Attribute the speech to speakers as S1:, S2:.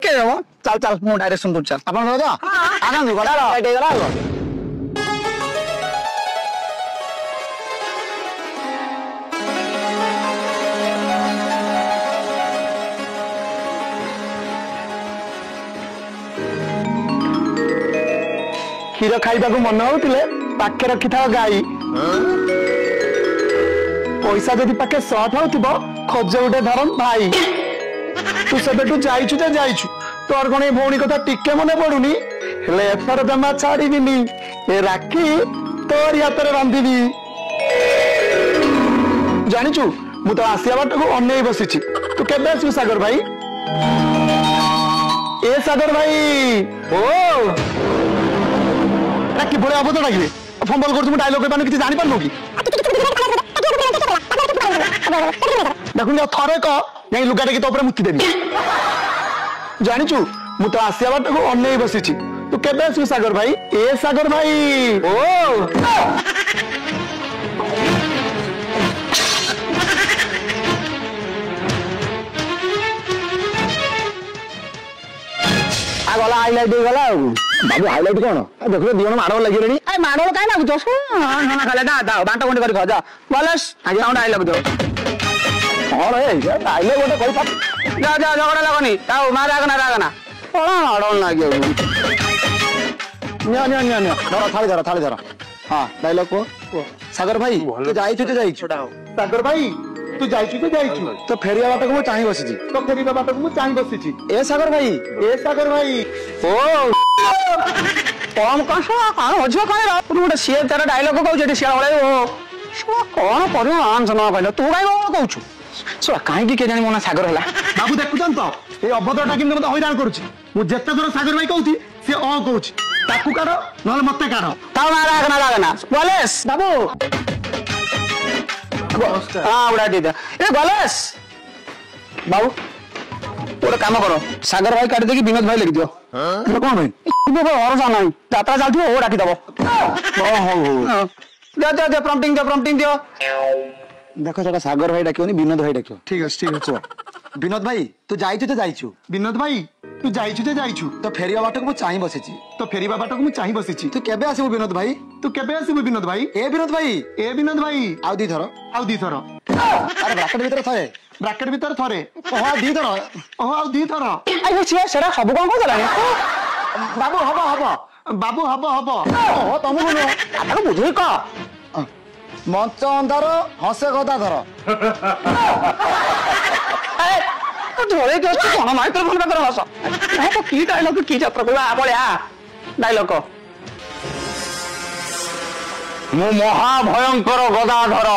S1: ଟିକେ चल चल मु डायरेक्शन दूर चल अपन राजा आनंद गला लेट गला क्षीर खाइबा को मन होतिले पाके रखि था गाई पैसा जदि पाके शॉर्ट होतिबो खोज उठे धरम भाई तू सेबेटू जाइछु जे जाइछु तोर कोन भौणी कथा टिके मने पडुनी हेले एफर जमा छाड़ीबिनी ए राखी तोर यात्रा बांधिबी जानिछु मु तो आसिया बाट को अनै बसिछि तू केबे आसु सागर भाई ए सागर भाई ओ राखी भले अबो तो डाकिबे फंबल करछु मु डायलॉग बानु किछि जानि पारनु की देखुन थरे क नहीं लुगाटे की तो ऊपर मुक्ति देबी जानिछु मु तो आसिया बाट को अनै बसिछि तू केबे आसु सागर भाई ए सागर भाई ओ आ गला हाईलाइट दे गला बाबू हाईलाइट कोन देखो दियन माडो लागि रेनी ए माडो काई लागु तो ना खाले दा दा बांटा कोंडी करी खजा बलस आगे साउंड आई लगदो और ए आइले गोटे कहि पात जा जा झगड़ा लगनी ताऊ मारा रागना कोन माडो लागियो न्या थाली धर हां डायलॉग को सागर भाई तू जाइछु सागर भाई तू जाइछु तो फेरिया बाटा को मु चाहि बसिछि तो फेरिया बाटा को मु चाहि बसिछि ए सागर भाई ओ कम कसो कान होजो कान गोटे सिए तार डायलॉग कहू जेटी सिया बळे ओ सो कोन करियो आंस न कहले तू काई कहूछु सो काहे की के जानि मोना सागर हला बाबू देखुछन तो ए अभद्रटा किन मते हैरान करूछि मु जेते थोर सागर भाई कहूथि से ओ कहूछि ताकू काढो नले मते काढो ताऊ रागना बोलेस बाबू हाँ उड़ा दे ए गलेस बाबू गोटे काम करो सागर भाई काट देकी विनोद भाई लिख दियो कौन भाई भरोसा नहीं यात्रा चलती हो डाकी दबो जा प्रॉम्प्टिंग दियो देखो जरा सागर भाई डाकियोनी विनोद भाई डाकियो ठीक है विनोद भाई तू जाइछु विनोद भाई तू जाइछु तो फेरिया बाटक मु चाहि बसिछि तू केबे आसीबु विनोद भाई ए विनोद भाई आउ दी थरो अरे ब्रैकेट भीतर थरे ओहो आउ दी थरो आइ छिया सेरा सब कोन को दलानी बाबू हबो ओहो तमु बोलो आटा बुझै क मंच अंधार हसे गदा धर धोले के अछि कोन माइक्रोफोन पे कर हस नहीं तो की डायलॉग की यात्रा को आ बळ्या डायलॉग को मु महा भयंकर गदाधर